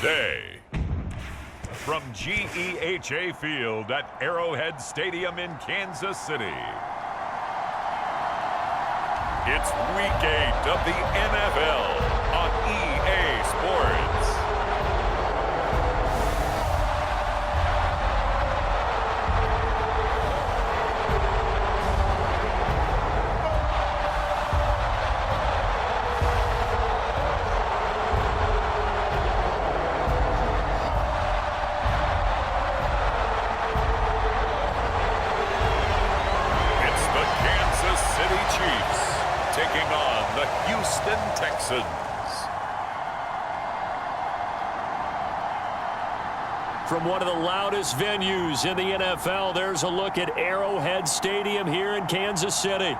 today. From GEHA Field at Arrowhead Stadium in Kansas City. It's Week 8 of the NFL on EA Sports. From one of the loudest venues in the NFL, there's a look at Arrowhead Stadium here in Kansas City.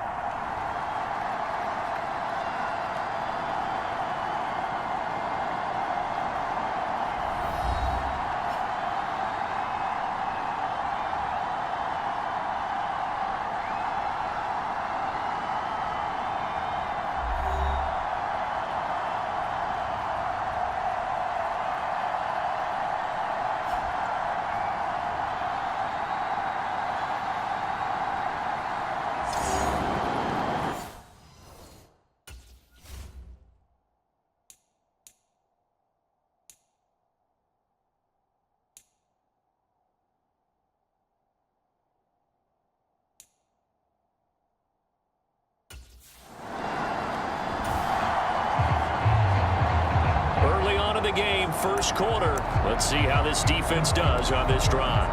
The game, first quarter. Let's see how this defense does on this drive.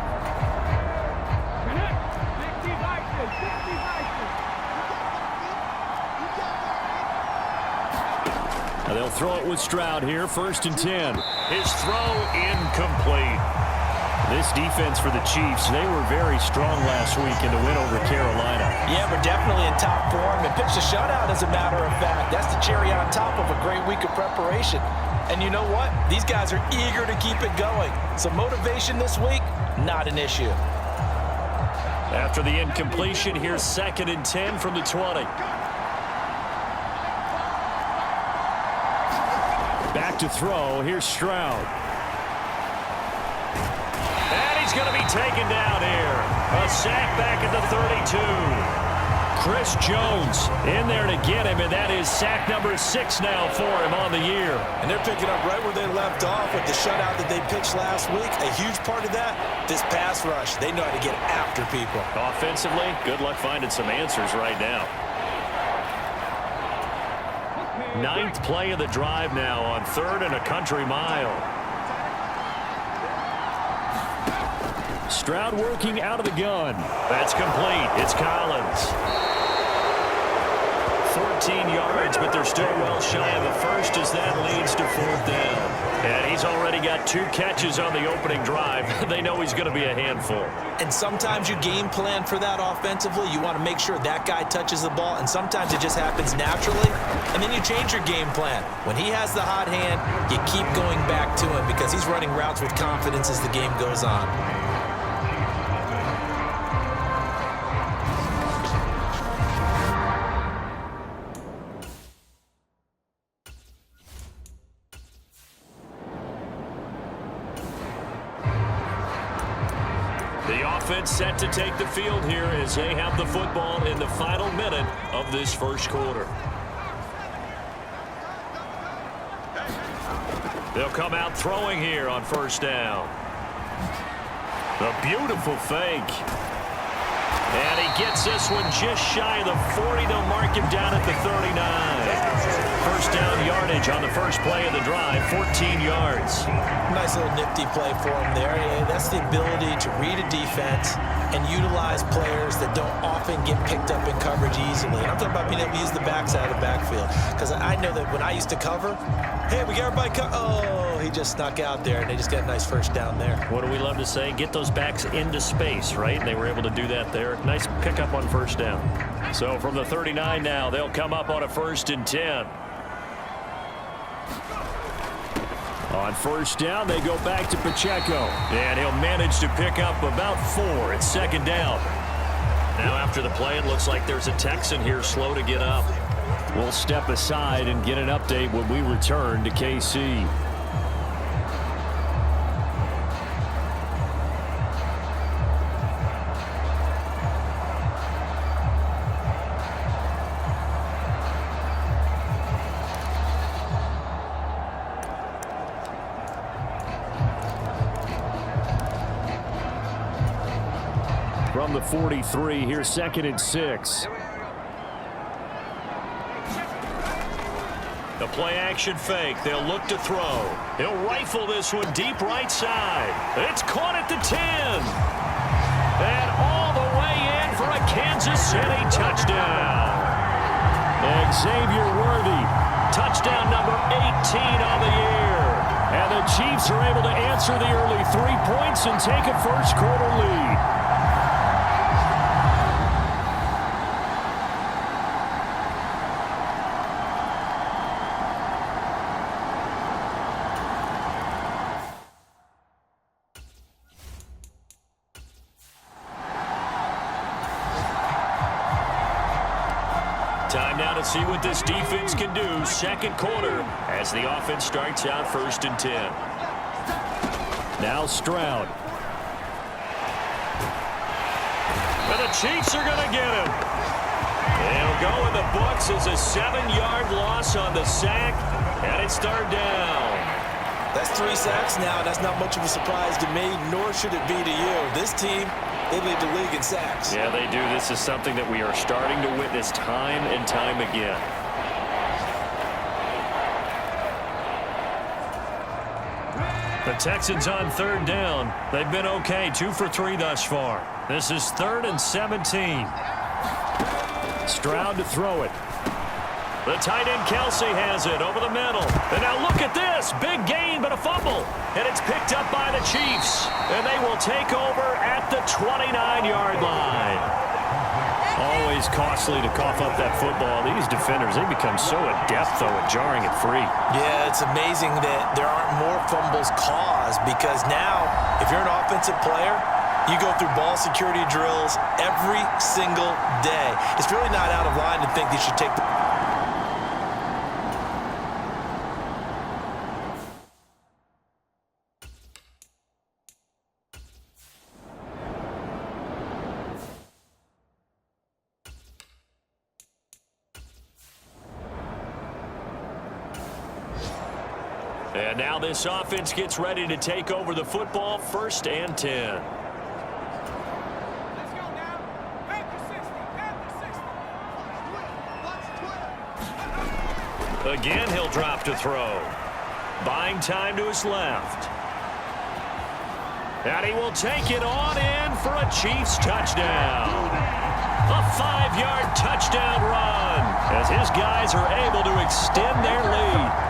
Now they'll throw it with Stroud here, 1st and 10. His throw incomplete. This defense for the Chiefs, they were very strong last week in the win over Carolina. Yeah, we're definitely in top form and pitched a shutout, as a matter of fact. That's the cherry on top of a great week of preparation. And you know what? These guys are eager to keep it going. So motivation this week, not an issue. After the incompletion, here's 2nd and 10 from the 20. Back to throw. Here's Stroud. And he's going to be taken down here. A sack back at the 32. Chris Jones in there to get him, and that is sack number 6 now for him on the year. And they're picking up right where they left off with the shutout that they pitched last week. A huge part of that, this pass rush. They know how to get after people. Offensively, good luck finding some answers right now. 9th play of the drive now on 3rd and a country mile. Stroud working out of the gun. That's complete. It's Collins. 14 yards, but they're still well shy of the first as that leads to 4th down. And he's already got 2 catches on the opening drive. They know he's going to be a handful. And sometimes you game plan for that offensively. You want to make sure that guy touches the ball, and sometimes it just happens naturally. And then you change your game plan. When he has the hot hand, you keep going back to him because he's running routes with confidence as the game goes on. Set to take the field here as they have the football in the final minute of this first quarter. They'll come out throwing here on 1st down. A beautiful fake. And he gets this one just shy of the 40. They'll mark him down at the 39. 1st down yardage on the first play of the drive, 14 yards. Nice little nifty play for him there. Yeah, that's the ability to read a defense and utilize players that don't often get picked up in coverage easily. And I'm talking about being able to use the backside of the backfield. Because I know that when I used to cover, hey, we got everybody oh, he just snuck out there, and they just got a nice 1st down there. What do we love to say? Get those backs into space, right? They were able to do that there. Nice pickup on 1st down. So from the 39 now, they'll come up on a 1st and 10. On 1st down, they go back to Pacheco. And he'll manage to pick up about 4. It's 2nd down. Now after the play, it looks like there's a Texan here slow to get up. We'll step aside and get an update when we return to KC. from the 43. Here's 2nd and 6. The play-action fake. They'll look to throw. He'll rifle this one deep right side. It's caught at the 10. And all the way in for a Kansas City touchdown. Xavier Worthy, touchdown number 18 on the year. And the Chiefs are able to answer the early 3 points and take a first-quarter lead. Time now to see what this defense can do. 2nd quarter as the offense starts out 1st and 10. Now Stroud. And the Chiefs are going to get him. They'll go in the books as a 7-yard loss on the sack, and it's 3rd down. That's 3 sacks now. That's not much of a surprise to me, nor should it be to you. This team, they lead the league in sacks. Yeah, they do. This is something that we are starting to witness time and time again. The Texans on 3rd down. They've been okay, 2 for 3 thus far. This is 3rd and 17. Stroud to throw it. The tight end Kelsey has it over the middle. And now look at this. Big gain, but a fumble. And it's picked up by the Chiefs. And they will take over at the 29-yard line. Always costly to cough up that football. These defenders, they become so adept, though, at jarring it free. Yeah, it's amazing that there aren't more fumbles caused because now, if you're an offensive player, you go through ball security drills every single day. It's really not out of line to think they should take the... And now this offense gets ready to take over the football, 1st and 10. Again, he'll drop to throw. Buying time to his left. And he will take it on in for a Chiefs touchdown. A 5-yard touchdown run as his guys are able to extend their lead.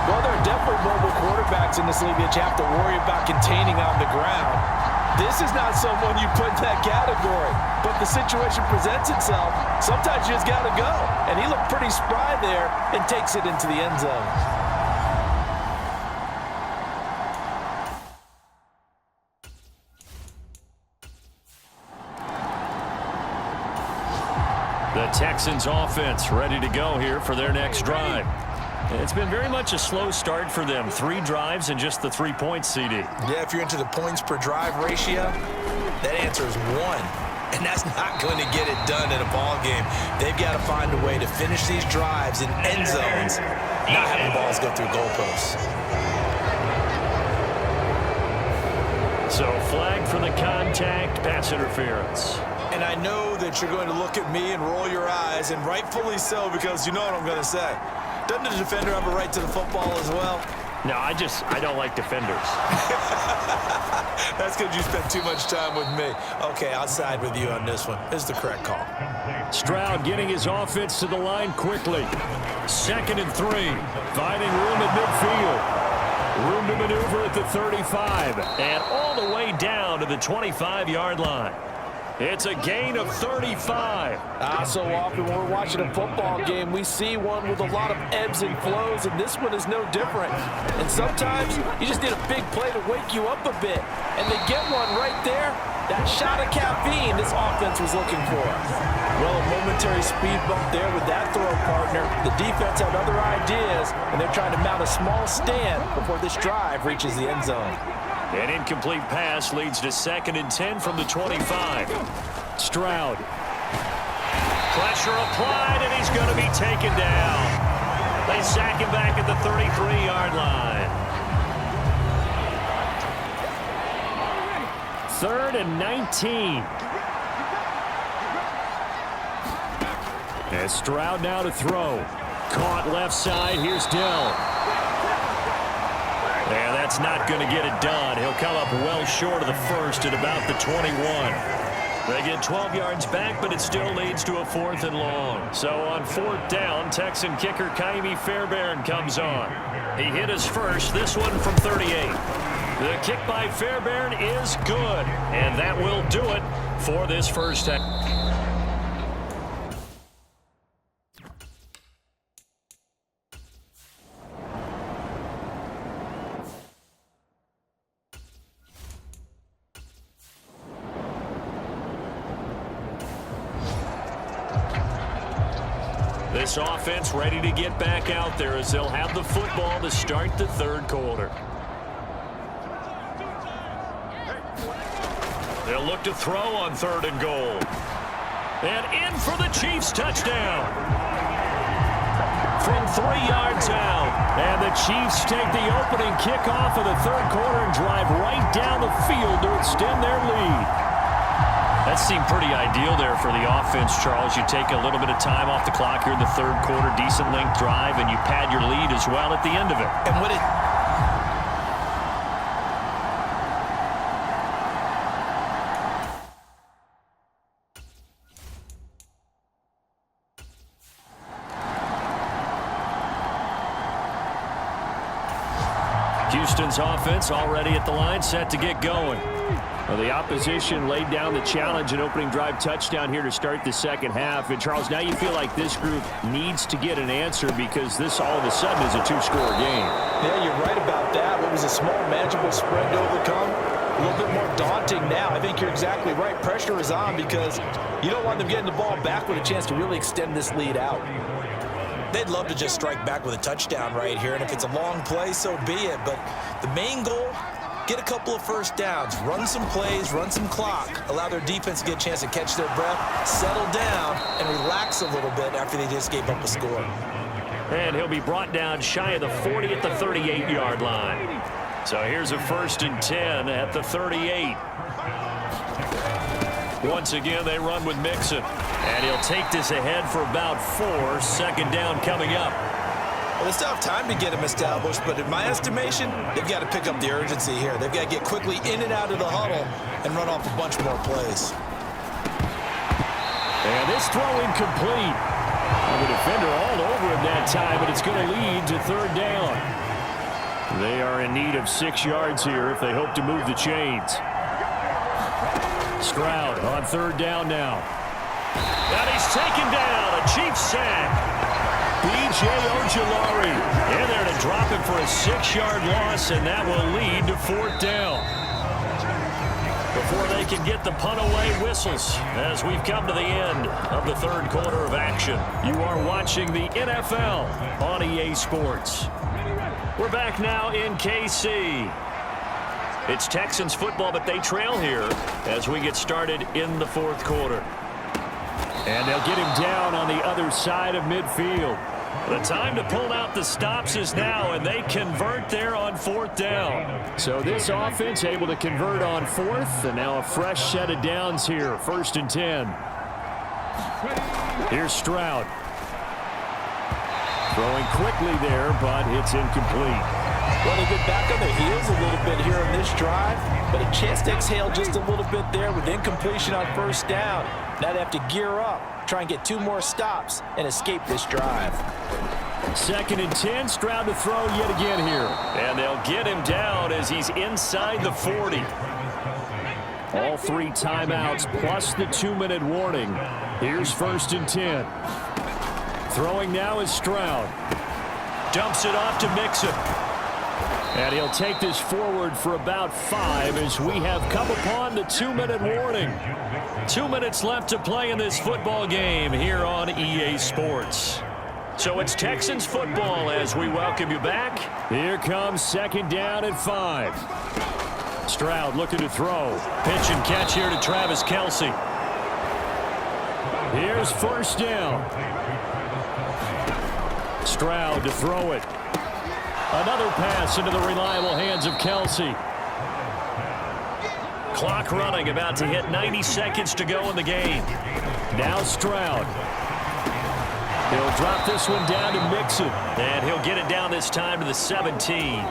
Well, there are definitely mobile quarterbacks in this league that you have to worry about containing on the ground. This is not someone you put in that category, but the situation presents itself. Sometimes you just got to go, and he looked pretty spry there and takes it into the end zone. The Texans offense ready to go here for their next drive. It's been very much a slow start for them. 3 drives and just the 3 points, CD. Yeah, if you're into the points per drive ratio, that answer is 1. And that's not going to get it done in a ball game. They've got to find a way to finish these drives in end zones, not having balls go through goalposts. So flag for the contact, pass interference. And I know that you're going to look at me and roll your eyes, and rightfully so, because you know what I'm going to say. Doesn't the defender have a right to the football as well? No, I don't like defenders. That's because you spent too much time with me. Okay, I'll side with you on this one. This is the correct call. Stroud getting his offense to the line quickly. 2nd and 3. Finding room at midfield. Room to maneuver at the 35. And all the way down to the 25-yard line. It's a gain of 35. So often when we're watching a football game, we see one with a lot of ebbs and flows, and this one is no different. And sometimes you just need a big play to wake you up a bit. And they get one right there. That shot of caffeine this offense was looking for. Well, a momentary speed bump there with that throw partner. The defense had other ideas, and they're trying to mount a small stand before this drive reaches the end zone. An incomplete pass leads to 2nd and 10 from the 25. Stroud. Pressure applied, and he's going to be taken down. They sack him back at the 33-yard line. 3rd and 19. And Stroud now to throw. Caught left side. Here's Dell. And that's not going to get it done. He'll come up well short of the first at about the 21. They get 12 yards back, but it still leads to a 4th and long. So on 4th down, Texan kicker Kaimi Fairbairn comes on. He hit his first, this one from 38. The kick by Fairbairn is good, and that will do it for this first half. This offense ready to get back out there as they'll have the football to start the third quarter. They'll look to throw on 3rd and goal. And in for the Chiefs touchdown. From 3 yards out. And the Chiefs take the opening kickoff of the third quarter and drive right down the field to extend their lead. That seemed pretty ideal there for the offense, Charles. You take a little bit of time off the clock here in the third quarter, decent length drive, and you pad your lead as well at the end of it. And what it... Houston's offense already at the line, set to get going. Well, the opposition laid down the challenge and opening drive touchdown here to start the second half. And, Charles, now you feel like this group needs to get an answer because this all of a sudden is a 2-score game. Yeah, you're right about that. What was a small, manageable spread to overcome, a little bit more daunting now. I think you're exactly right. Pressure is on because you don't want them getting the ball back with a chance to really extend this lead out. They'd love to just strike back with a touchdown right here, and if it's a long play, so be it. But the main goal, get a couple of first downs, run some plays, run some clock, allow their defense to get a chance to catch their breath, settle down, and relax a little bit after they just gave up a score. And he'll be brought down shy of the 40 at the 38-yard line. So here's a 1st and 10 at the 38. Once again, they run with Mixon. And he'll take this ahead for about 4. 2nd down coming up. Well, they still have time to get him established, but in my estimation, they've got to pick up the urgency here. They've got to get quickly in and out of the huddle and run off a bunch more plays. And this throw incomplete. The defender all over him that time, but it's going to lead to 3rd down. They are in need of 6 yards here if they hope to move the chains. Stroud on 3rd down now. And he's taken down. A Chiefs sack. B.J. Ojulari in there to drop him for a 6-yard loss, and that will lead to 4th down. Before they can get the punt away, whistles as we've come to the end of the third quarter of action. You are watching the NFL on EA Sports. We're back now in KC. It's Texans football, but they trail here as we get started in the fourth quarter. And they'll get him down on the other side of midfield. The time to pull out the stops is now, and they convert there on 4th down. So this offense able to convert on 4th, and now a fresh set of downs here. 1st and 10. Here's Stroud. Throwing quickly there, but it's incomplete. Well, they've been back on their heels a little bit here in this drive, but a chance to exhale just a little bit there with incompletion on 1st down. Now they have to gear up, try and get 2 more stops, and escape this drive. 2nd and 10, Stroud to throw yet again here. And they'll get him down as he's inside the 40. All 3 timeouts plus the 2-minute warning. Here's 1st and 10. Throwing now is Stroud. Dumps it off to Mixon. And he'll take this forward for about 5 as we have come upon the 2-minute warning. 2 minutes left to play in this football game here on EA Sports. So it's Texans football as we welcome you back. Here comes 2nd down at 5. Stroud looking to throw. Pitch and catch here to Travis Kelce. Here's 1st down. Stroud to throw it. Another pass into the reliable hands of Kelce. Clock running, about to hit 90 seconds to go in the game. Now Stroud. He'll drop this one down to Mixon. And he'll get it down this time to the 17.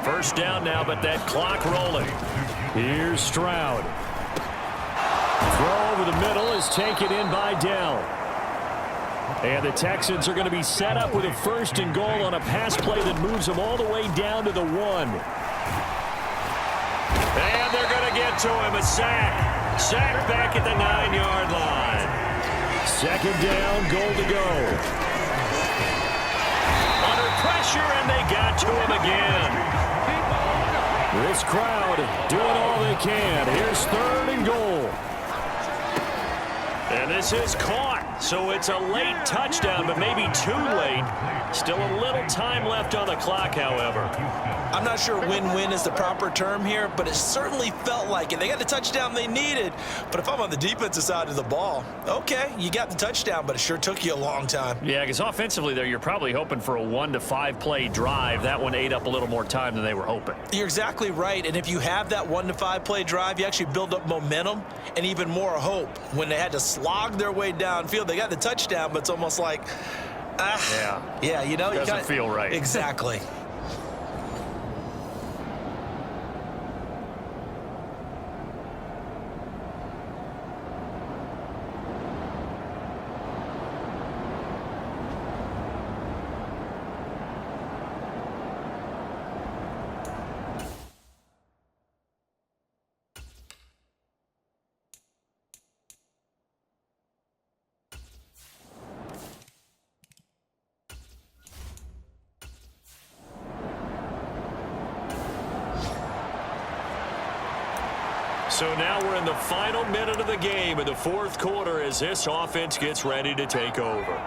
First down now, but that clock rolling. Here's Stroud. Throw over the middle is taken in by Dell. And the Texans are going to be set up with a 1st and goal on a pass play that moves them all the way down to the 1. And they're going to get to him. A sack. Sack back at the 9-yard line. 2nd down, goal to go. Under pressure, and they got to him again. This crowd doing all they can. Here's 3rd and goal. And this is caught. So it's a late touchdown, but maybe too late. Still a little time left on the clock, however. I'm not sure win-win is the proper term here, but it certainly felt like it. They got the touchdown they needed, but if I'm on the defensive side of the ball, okay, you got the touchdown, but it sure took you a long time. Yeah, because offensively there, you're probably hoping for a 1 to 5 play drive. That one ate up a little more time than they were hoping. You're exactly right, and if you have that 1 to 5 play drive, you actually build up momentum and even more hope. When they had to slog their way downfield, they got the touchdown, but it's almost like, yeah, you know, doesn't feel right. Exactly. So now we're in the final minute of the game in the 4th quarter as this offense gets ready to take over.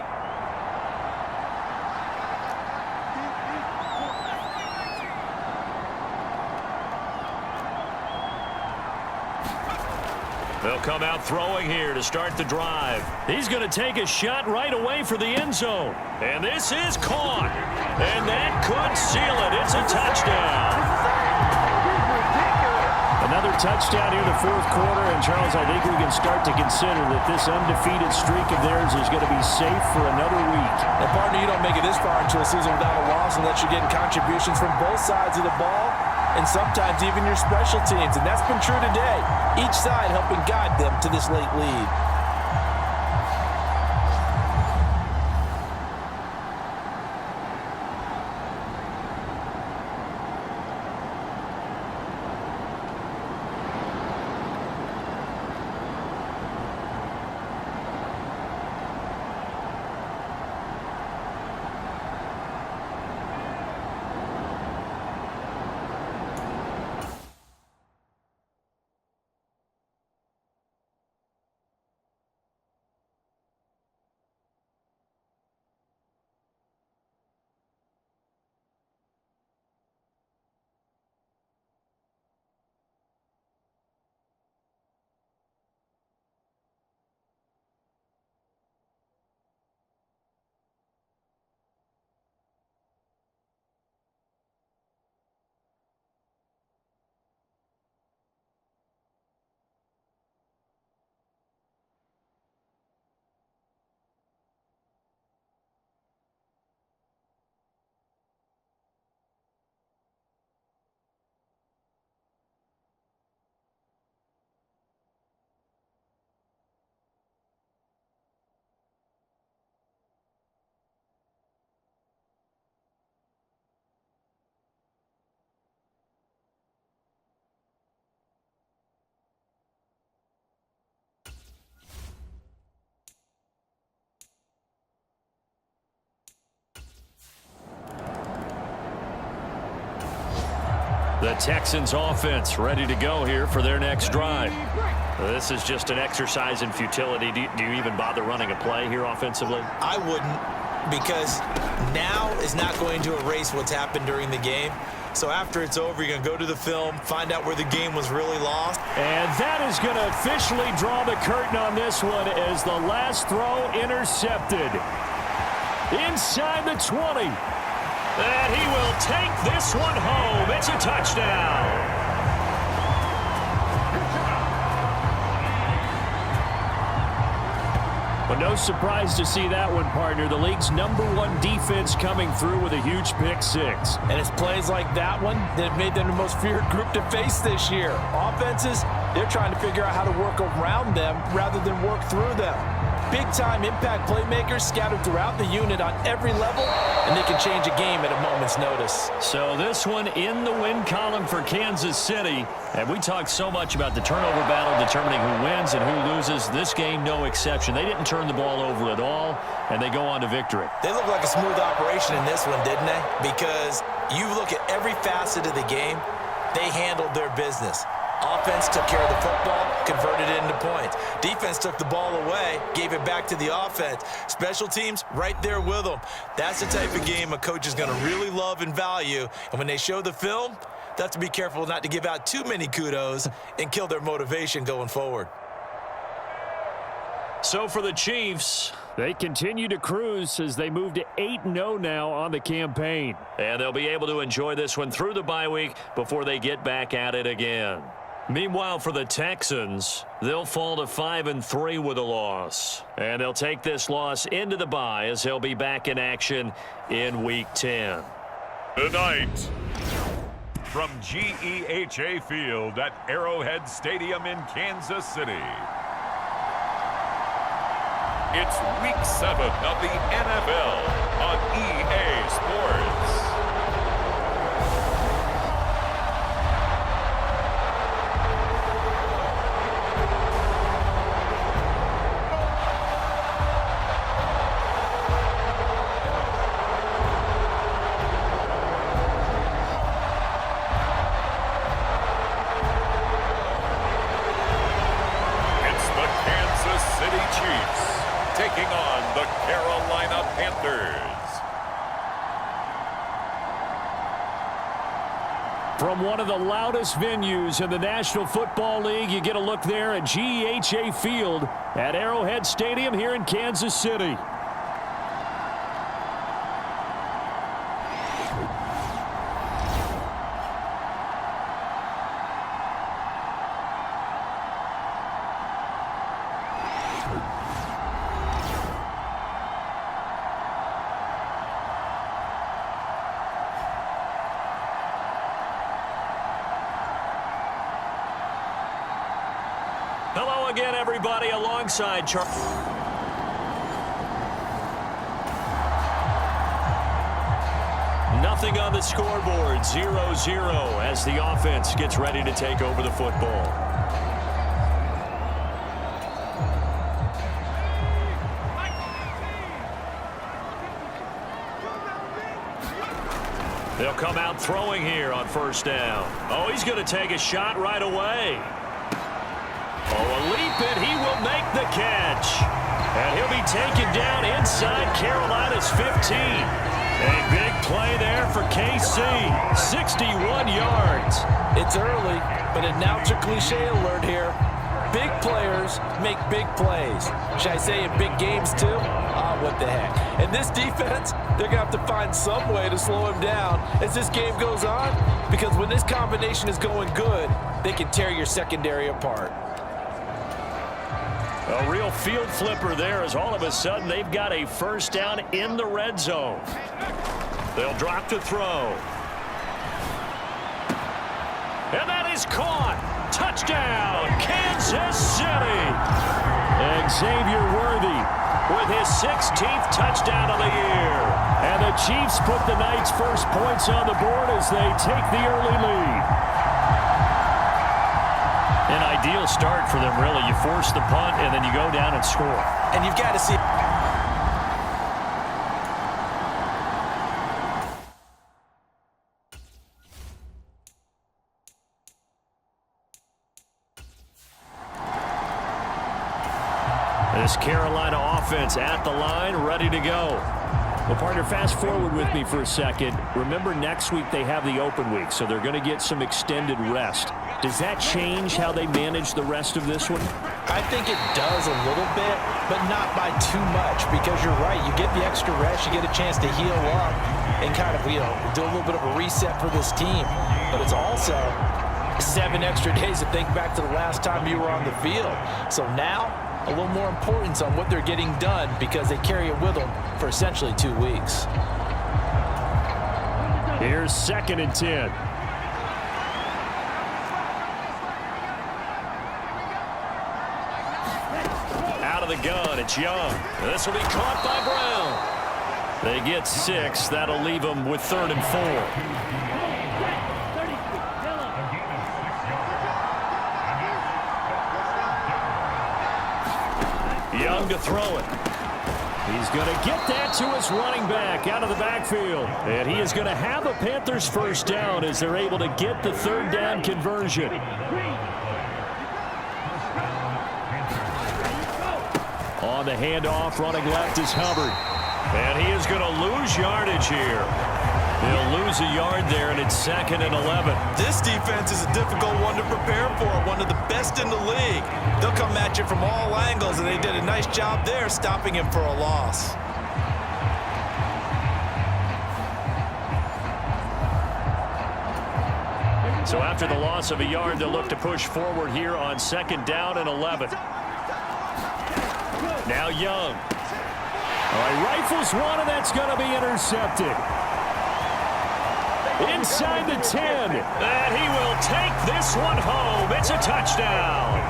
They'll come out throwing here to start the drive. He's going to take a shot right away for the end zone. And this is caught. And that could seal it. It's a touchdown. Another touchdown here in the 4th quarter, and Charles, I think we can start to consider that this undefeated streak of theirs is going to be safe for another week. And partner, you don't make it this far into a season without a loss unless you're getting contributions from both sides of the ball and sometimes even your special teams, and that's been true today. Each side helping guide them to this late lead. The Texans offense ready to go here for their next drive. This is just an exercise in futility. Do you even bother running a play here offensively? I wouldn't, because now is not going to erase what's happened during the game. So after it's over, you're going to go to the film, find out where the game was really lost. And that is going to officially draw the curtain on this one as the last throw intercepted. Inside the 20. And he will take this one home. It's a touchdown. Well, no surprise to see that one, partner. The league's #1 defense coming through with a huge pick-6. And it's plays like that one that have made them the most feared group to face this year. Offenses, they're trying to figure out how to work around them rather than work through them. Big-time impact playmakers scattered throughout the unit on every level, and they can change a game at a moment's notice. So this one in the win column for Kansas City. And we talked so much about the turnover battle determining who wins and who loses. This game, no exception. They didn't turn the ball over at all, and they go on to victory. They look like a smooth operation in this one, didn't they? Because you look at every facet of the game, they handled their business. Offense took care of the football, converted it into points. Defense took the ball away, gave it back to the offense. Special teams, right there with them. That's the type of game a coach is going to really love and value. And when they show the film, they have to be careful not to give out too many kudos and kill their motivation going forward. So for the Chiefs, they continue to cruise as they move to 8-0 now on the campaign. And they'll be able to enjoy this one through the bye week before they get back at it again. Meanwhile, for the Texans, they'll fall to 5-3 with a loss. And they'll take this loss into the bye as they'll be back in action in Week 10. Tonight, from GEHA Field at Arrowhead Stadium in Kansas City, it's Week 7 of the NFL on EA Sports. Taking on the Carolina Panthers. From one of the loudest venues in the National Football League, you get a look there at GEHA Field at Arrowhead Stadium here in Kansas City. Hello again, everybody, alongside Charles. Nothing on the scoreboard, 0-0 as the offense gets ready to take over the football. They'll come out throwing here on first down. Oh, he's going to take a shot right away. Oh, a leap, and he will make the catch. And he'll be taken down inside Carolina's 15. A big play there for KC. 61 yards. It's early, but now to cliche alert here. Big players make big plays. Should I say in big games too? What the heck. And this defense, they're going to have to find some way to slow him down as this game goes on. Because when this combination is going good, they can tear your secondary apart. A real field flipper there as all of a sudden they've got a first down in the red zone. They'll drop to throw. And that is caught. Touchdown, Kansas City. Xavier Worthy with his 16th touchdown of the year. And the Chiefs put the Knights' first points on the board as they take the early lead. An ideal start for them, really. You force the punt, and then you go down and score. And you've got to see... This Carolina offense at the line, ready to go. Well, partner, fast forward with me for a second. Remember, next week they have the open week, so they're going to get some extended rest. Does that change how they manage the rest of this one? I think it does a little bit, but not by too much, because you're right. You get the extra rest, you get a chance to heal up and kind of, do a little bit of a reset for this team. But it's also 7 extra days to think back to the last time you were on the field. So now a little more importance on what they're getting done because they carry it with them for essentially 2 weeks. Here's 2nd and 10. Out of the gun, it's Young. This will be caught by Brown. They get 6. That'll leave them with 3rd and 4. Young to throw it. He's going to get that to his running back out of the backfield. And he is going to have a Panthers first down as they're able to get the 3rd down conversion. On the handoff, running left is Hubbard. And he is going to lose yardage here. He'll lose a yard there, and it's 2nd and 11. This defense is a difficult one to prepare for, one of the best in the league. They'll come at you from all angles, and they did a nice job there stopping him for a loss. So after the loss of a yard, they'll look to push forward here on 2nd down and 11. Now Young. All right, rifles one, and that's going to be intercepted. Inside the 10, and he will take this one home. It's a touchdown.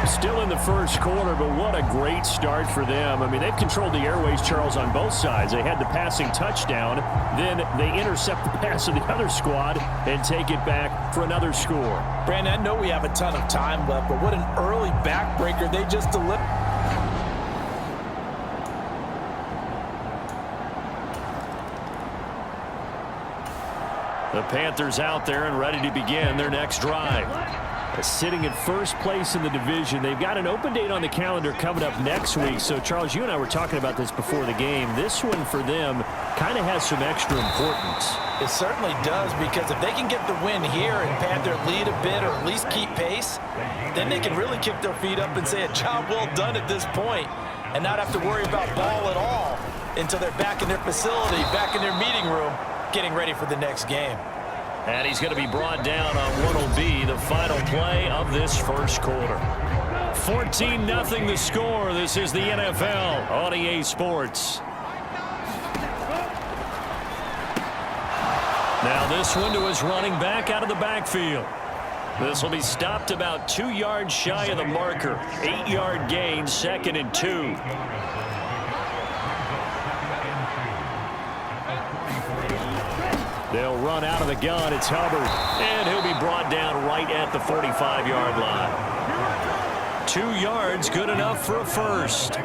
Still in the first quarter, but what a great start for them. I mean, they've controlled the airways, Charles, on both sides. They had the passing touchdown, then they intercept the pass of the other squad and take it back for another score. Brandon, I know we have a ton of time left, but what an early backbreaker they just delivered. The Panthers out there and ready to begin their next drive. Sitting in first place in the division. They've got an open date on the calendar coming up next week. So, Charles, you and I were talking about this before the game. This one for them kind of has some extra importance. It certainly does, because if they can get the win here and pad their lead a bit or at least keep pace, then they can really kick their feet up and say a job well done at this point and not have to worry about ball at all until they're back in their facility, back in their meeting room, getting ready for the next game. And he's going to be brought down on what will be the final play of this first quarter. 14-0 the score. This is the NFL on EA Sports. Now this one to his running back out of the backfield. This will be stopped about 2 yards shy of the marker. 8-yard gain, 2nd and 2. They'll run out of the gun. It's Hubbard. And he'll be brought down right at the 45-yard line. 2 yards, good enough for a first.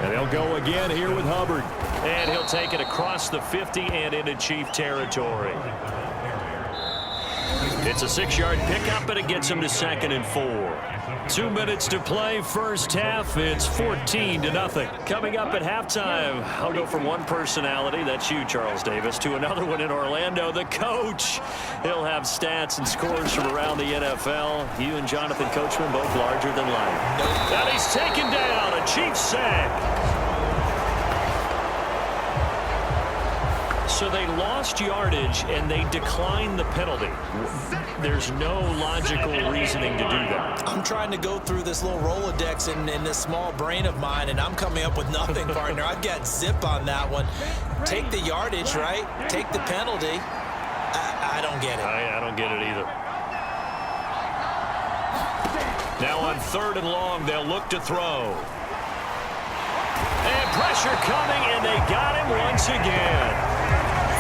And they'll go again here with Hubbard. And he'll take it across the 50 and into Chief territory. It's a 6-yard pickup, and it gets him to 2nd and 4. 2 minutes to play, first half. It's 14-0. Coming up at halftime, I'll go from one personality, that's you, Charles Davis, to another one in Orlando, the coach. He'll have stats and scores from around the NFL. You and Jonathan Coachman both larger than life. And he's taken down, a Chiefs sack. So they lost yardage, and they declined the penalty. There's no logical reasoning to do that. I'm trying to go through this little Rolodex in this small brain of mine, and I'm coming up with nothing, partner. I've got zip on that one. Take the yardage, right? Take the penalty. I don't get it. I don't get it either. Now on 3rd and long, they'll look to throw. And pressure coming, and they got him once again.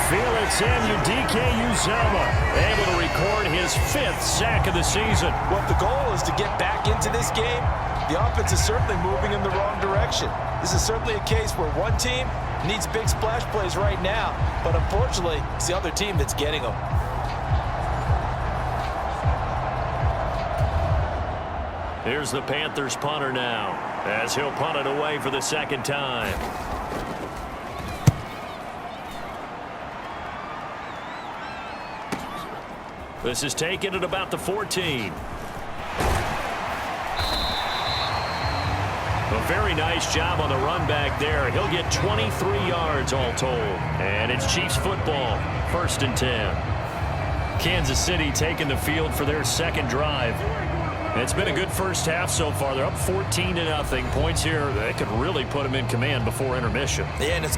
Felix Anudike-Uzomah able to record his 5th sack of the season. Well, if the goal is to get back into this game, the offense is certainly moving in the wrong direction. This is certainly a case where one team needs big splash plays right now, but unfortunately, it's the other team that's getting them. Here's the Panthers punter now, as he'll punt it away for the 2nd time. This is taken at about the 14. A very nice job on the run back there. He'll get 23 yards all told. And it's Chiefs football, 1st and 10. Kansas City taking the field for their second drive. It's been a good first half so far. They're up 14-0. Points here, they could really put them in command before intermission. Yeah, and it's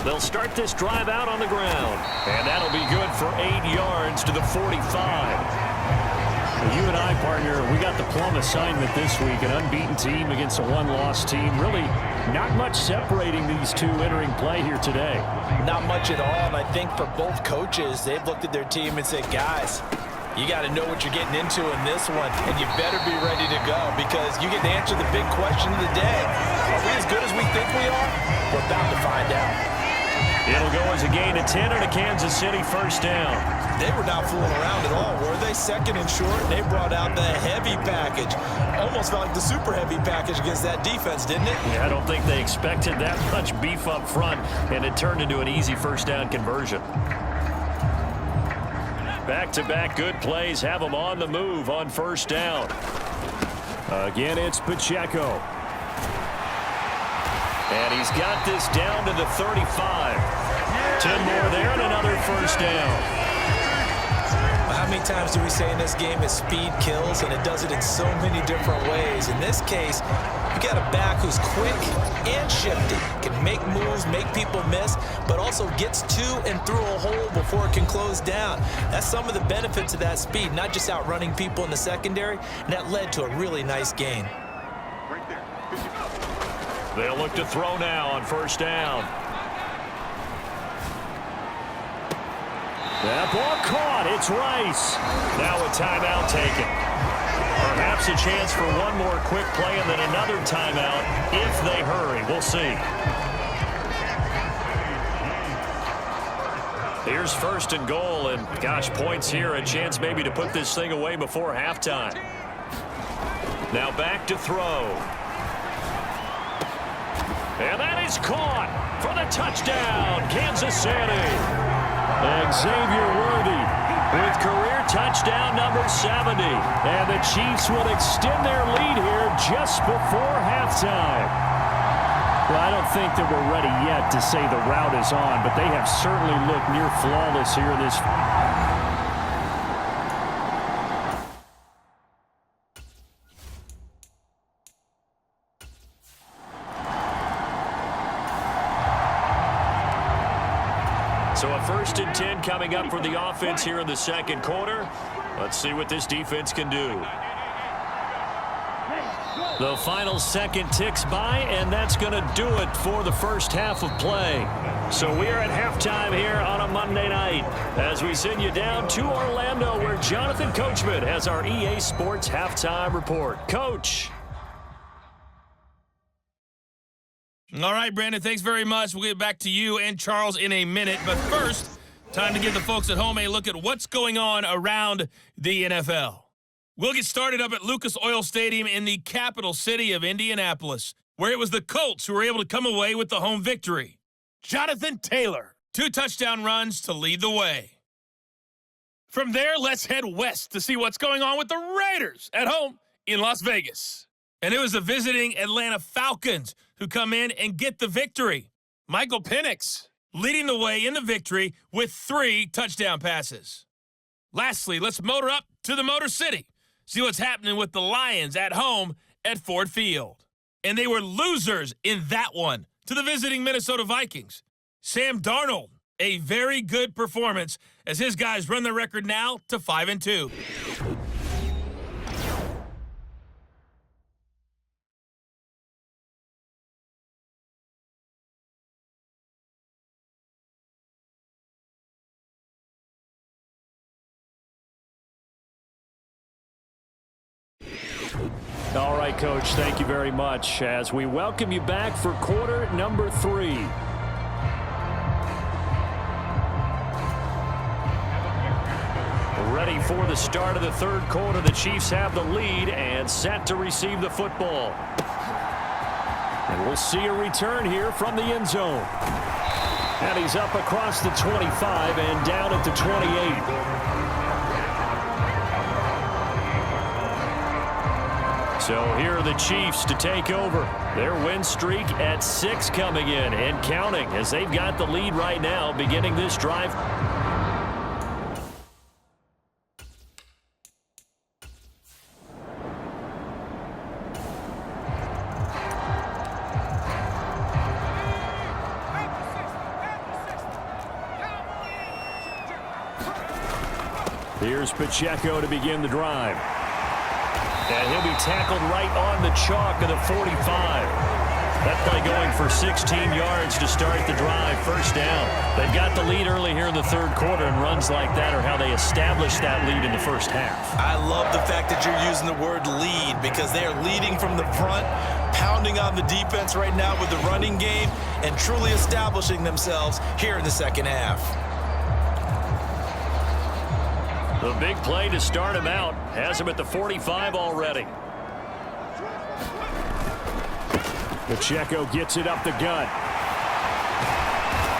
They'll start this drive out on the ground. And that'll be good for 8 yards to the 45. You and I, partner, we got the plum assignment this week. An unbeaten team against a one-loss team. Really not much separating these two entering play here today. Not much at all, and I think for both coaches, they've looked at their team and said, guys, you got to know what you're getting into in this one, and you better be ready to go because you get to answer the big question of the day. Are we as good as we think we are? We're about to find out. It'll go as a gain of 10 and a Kansas City first down. They were not fooling around at all, were they? Second and short, and they brought out the heavy package. Almost felt like the super heavy package against that defense, didn't it? Yeah, I don't think they expected that much beef up front, and it turned into an easy first down conversion. Back-to-back good plays have them on the move on first down. Again, it's Pacheco. And he's got this down to the 35. 10 more there and another first down. How many times do we say in this game that speed kills, and it does it in so many different ways? In this case, you got a back who's quick and shifty, can make moves, make people miss, but also gets to and through a hole before it can close down. That's some of the benefits of that speed, not just outrunning people in the secondary, and that led to a really nice gain. They'll look to throw now on first down. That ball caught. It's Rice. Now a timeout taken. Perhaps a chance for one more quick play and then another timeout if they hurry. We'll see. Here's first and goal, and gosh, points here. A chance maybe to put this thing away before halftime. Now back to throw. And that is caught for the touchdown, Kansas City. Xavier Worthy with career touchdown number 70. And the Chiefs will extend their lead here just before halftime. Well, I don't think that we're ready yet to say the route is on, but they have certainly looked near flawless here in this. So a 1st and 10 coming up for the offense here in the second quarter. Let's see what this defense can do. The final second ticks by, and that's going to do it for the first half of play. So we are at halftime here on a Monday night as we send you down to Orlando where Jonathan Coachman has our EA Sports halftime report. Coach. All right, Brandon, thanks very much. We'll get back to you and Charles in a minute. But first, time to give the folks at home a look at what's going on around the NFL. We'll get started up at Lucas Oil Stadium in the capital city of Indianapolis, where it was the Colts who were able to come away with the home victory. Jonathan Taylor, 2 touchdown runs to lead the way. From there, let's head west to see what's going on with the Raiders at home in Las Vegas. And it was the visiting Atlanta Falcons who come in and get the victory. Michael Penix leading the way in the victory with 3 touchdown passes. Lastly, let's motor up to the Motor City. See what's happening with the Lions at home at Ford Field. And they were losers in that one to the visiting Minnesota Vikings. Sam Darnold, a very good performance as his guys run the record now to 5-2. All right, Coach, thank you very much as we welcome you back for quarter number 3. Ready for the start of the third quarter. The Chiefs have the lead and set to receive the football. And we'll see a return here from the end zone. And he's up across the 25 and down at the 28. So here are the Chiefs to take over. Their win streak at 6 coming in and counting as they've got the lead right now beginning this drive. Here's Pacheco to begin the drive. And he'll be tackled right on the chalk of the 45. That play going for 16 yards to start the drive. First down. They've got the lead early here in the third quarter, and runs like that are how they establish that lead in the first half. I love the fact that you're using the word lead because they are leading from the front, pounding on the defense right now with the running game, and truly establishing themselves here in the second half. The big play to start him out has him at the 45 already. Pacheco gets it up the gut.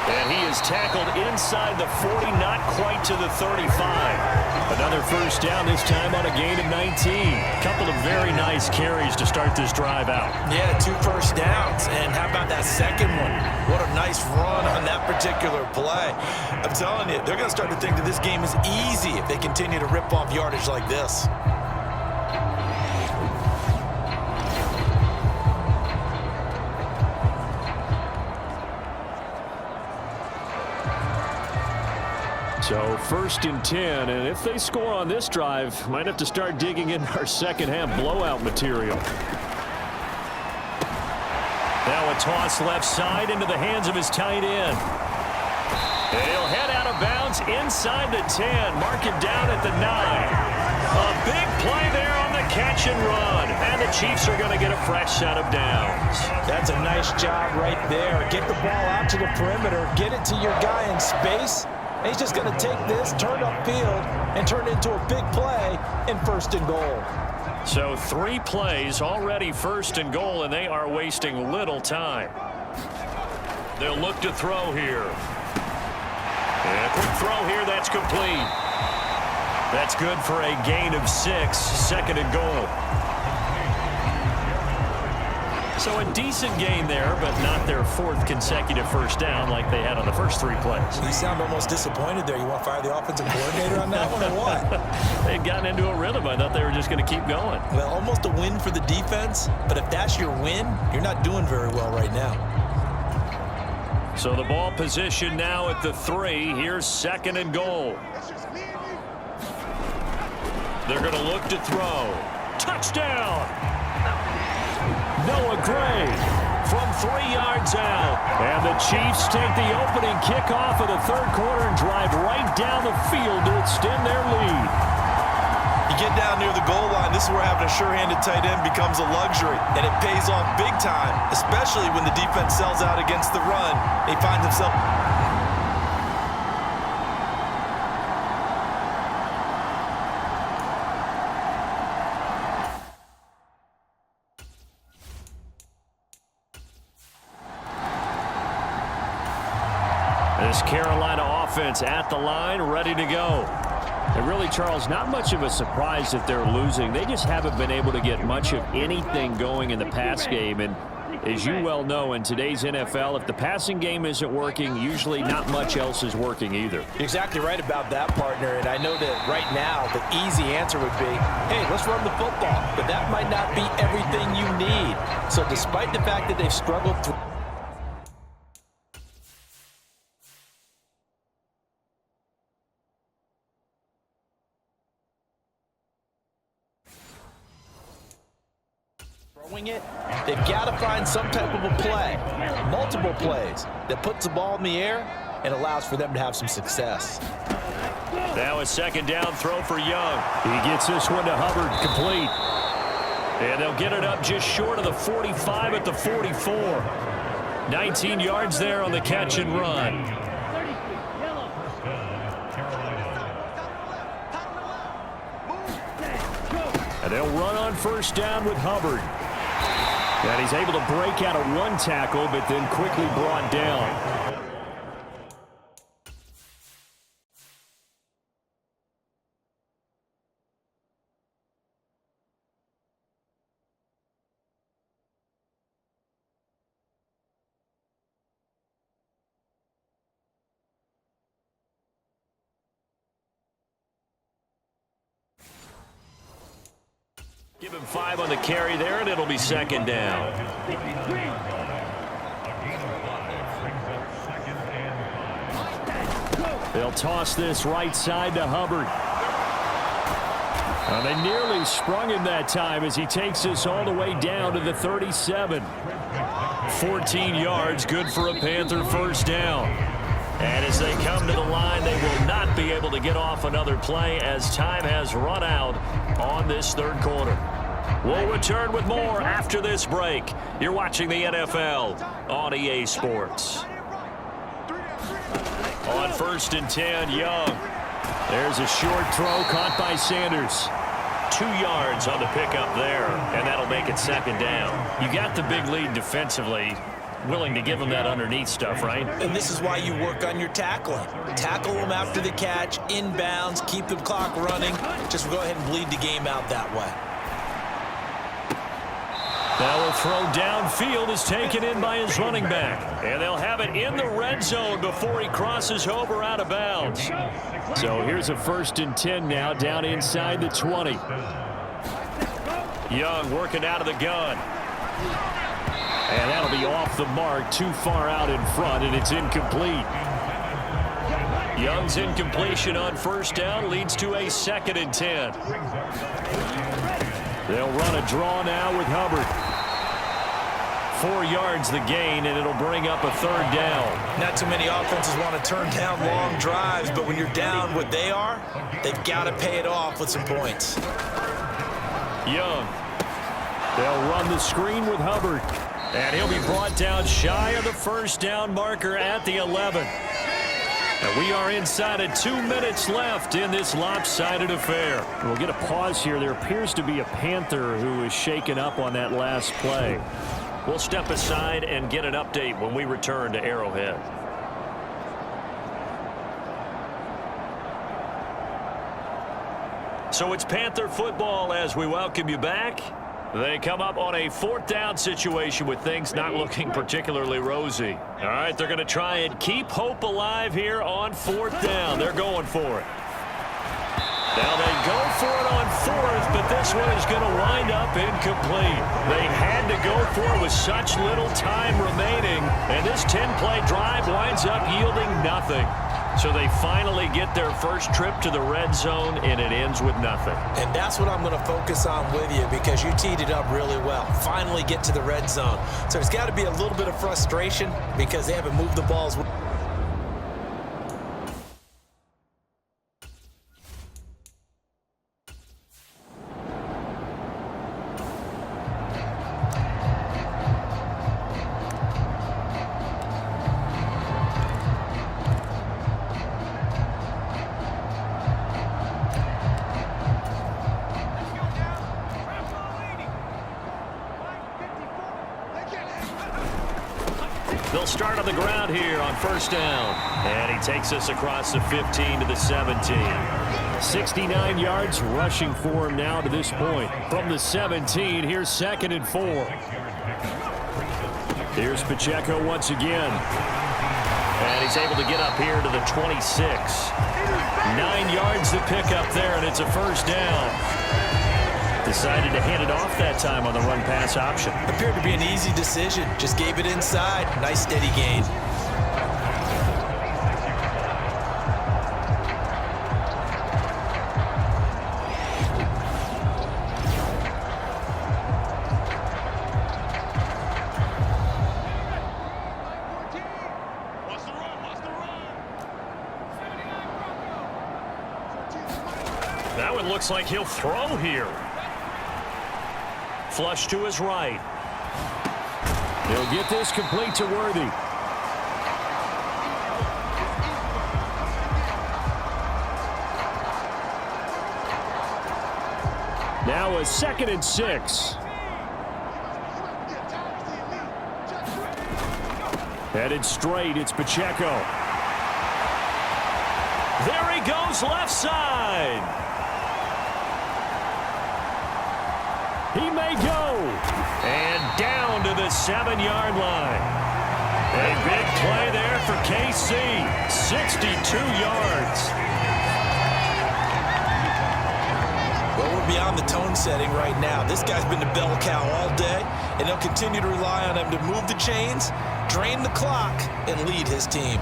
And he is tackled inside the 40, not quite to the 35. Another first down, this time on a gain of 19. Couple of very nice carries to start this drive out. Yeah, 2 first downs. And how about that second one? What a nice run on that particular play. I'm telling you, they're going to start to think that this game is easy if they continue to rip off yardage like this. So first and 10, and if they score on this drive, might have to start digging in our second half blowout material. Now a toss left side into the hands of his tight end. And he'll head out of bounds inside the 10, mark it down at the 9. A big play there on the catch and run, and the Chiefs are going to get a fresh set of downs. That's a nice job right there. Get the ball out to the perimeter, get it to your guy in space. And he's just going to take this, turn upfield, and turn it into a big play in first and goal. So 3 plays already first and goal, and they are wasting little time. They'll look to throw here. And a quick throw here, that's complete. That's good for a gain of 6, second and goal. So a decent gain there, but not their 4th consecutive first down like they had on the first 3 plays. You sound almost disappointed there. You want to fire the offensive coordinator on that one or what? They'd gotten into a rhythm. I thought they were just going to keep going. Well, almost a win for the defense, but if that's your win, you're not doing very well right now. So the ball position now at the 3. Here's second and goal. They're going to look to throw. Touchdown! Noah Gray from 3 yards out. And the Chiefs take the opening kickoff of the third quarter and drive right down the field to extend their lead. You get down near the goal line, this is where having a sure-handed tight end becomes a luxury, and it pays off big time, especially when the defense sells out against the run. They find themselves... This Carolina offense at the line, ready to go. And really, Charles, not much of a surprise that they're losing. They just haven't been able to get much of anything going in the pass game. And as you well know, in today's NFL, if the passing game isn't working, usually not much else is working either. You're exactly right about that, partner. And I know that right now the easy answer would be, hey, let's run the football. But that might not be everything you need. So despite the fact that they've struggled through it, they've got to find some type of a play, multiple plays, that puts the ball in the air and allows for them to have some success. Now a second down throw for Young. He gets this one to Hubbard, complete. And they'll get it up just short of the 45 at the 44. 19 yards there on the catch and run. And they'll run on first down with Hubbard. And he's able to break out of 1 tackle, but then quickly brought down. Give him 5 on the carry there, and it'll be second down. They'll toss this right side to Hubbard. They nearly sprung him that time as he takes this all the way down to the 37. 14 yards, good for a Panther first down. And as they come to the line, they will not be able to get off another play as time has run out on this third quarter. We'll return with more after this break. You're watching the NFL on EA Sports. On 1st and 10, Young. There's a short throw caught by Sanders. 2 yards on the pickup there, and that'll make it second down. You got the big lead defensively. Willing to give them that underneath stuff, right? And this is why you work on your tackling. Tackle them after the catch, inbounds, keep the clock running. Just go ahead and bleed the game out that way. Now a throw downfield is taken in by his running back. And they'll have it in the red zone before he crosses over out of bounds. So here's a 1st and 10 now down inside the 20. Young working out of the gun. And that'll be off the mark, too far out in front, and it's incomplete. Young's incompletion on 1st down leads to a 2nd and 10. They'll run a draw now with Hubbard. 4 yards the gain, and it'll bring up a 3rd down. Not too many offenses want to turn down long drives, but when you're down what they are, they've got to pay it off with some points. Young. They'll run the screen with Hubbard. And he'll be brought down shy of the 1st down marker at the 11. And we are inside of 2 minutes left in this lopsided affair. We'll get a pause here. There appears to be a Panther who is shaken up on that last play. We'll step aside and get an update when we return to Arrowhead. So it's Panther football as we welcome you back. They come up on a 4th down situation with things not looking particularly rosy. All right, they're going to try and keep hope alive here on 4th down. They're going for it. Now they go for it on 4th, but this one is going to wind up incomplete. They had to go for it with such little time remaining, and this 10-play drive winds up yielding nothing. So they finally get their first trip to the red zone, and it ends with nothing. And that's what I'm going to focus on with you because you teed it up really well. Finally get to the red zone. So there's got to be a little bit of frustration because they haven't moved the balls. They'll start on the ground here on 1st down. And he takes us across the 15 to the 17. 69 yards rushing for him now to this point. From the 17, here's 2nd and 4. Here's Pacheco once again. And he's able to get up here to the 26. 9 yards to pick up there, and it's a 1st down. Decided to hand it off that time on the run-pass option. Appeared to be an easy decision. Just gave it inside. Nice steady gain. That one looks like he'll throw here. Flush to his right. He'll get this complete to Worthy. Now a 2nd and 6. Headed straight, it's Pacheco. There he goes left side. He may go. And down to the 7-yard line. A big play there for KC. 62 yards. What we're beyond the tone setting right now. This guy's been the bell cow all day, and they'll continue to rely on him to move the chains, drain the clock, and lead his team.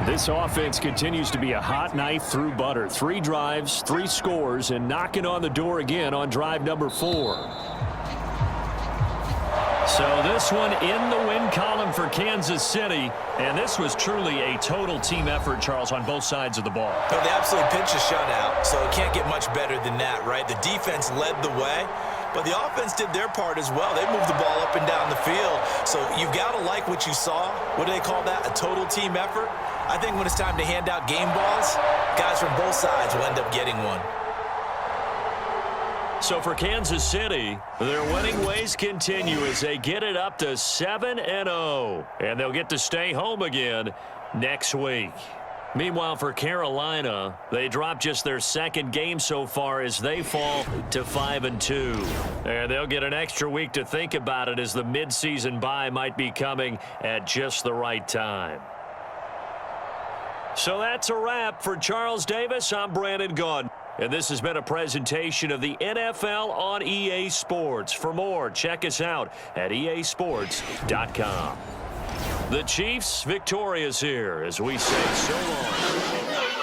This offense continues to be a hot knife through butter. 3 drives, 3 scores, and knocking on the door again on drive number 4. So this one in the win column for Kansas City, and this was truly a total team effort, Charles, on both sides of the ball. But they absolutely pitched a shutout, so it can't get much better than that, right? The defense led the way, but the offense did their part as well. They moved the ball up and down the field, so you've got to like what you saw. What do they call that? A total team effort? I think when it's time to hand out game balls, guys from both sides will end up getting one. So for Kansas City, their winning ways continue as they get it up to 7-0, and they'll get to stay home again next week. Meanwhile, for Carolina, they dropped just their 2nd game so far as they fall to 5-2. And they'll get an extra week to think about it as the midseason bye might be coming at just the right time. So that's a wrap. For Charles Davis, I'm Brandon Gaudin. And this has been a presentation of the NFL on EA Sports. For more, check us out at easports.com. The Chiefs victorious here as we say so long.